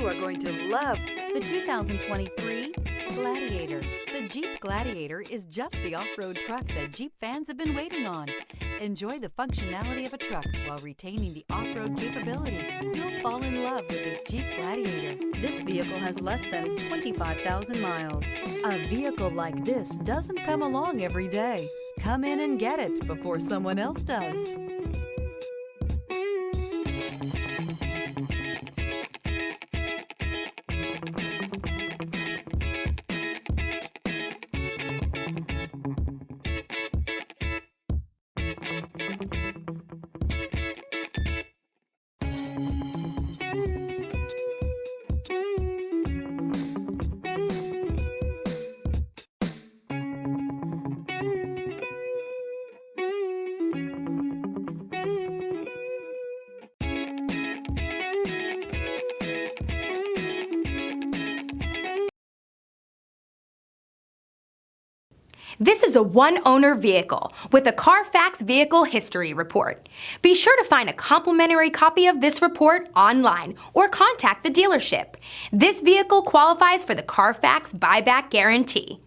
are going to love the 2023 Gladiator. The Jeep Gladiator is just the off-road truck that Jeep fans have been waiting on. Enjoy the functionality of a truck while retaining the off-road capability. You'll fall in love with this Jeep Gladiator. This vehicle has less than 25,000 miles. A vehicle like this doesn't come along every day. Come in and get it before someone else does. This is a one-owner vehicle with a Carfax Vehicle History Report. Be sure to find a complimentary copy of this report online or contact the dealership. This vehicle qualifies for the Carfax Buyback Guarantee.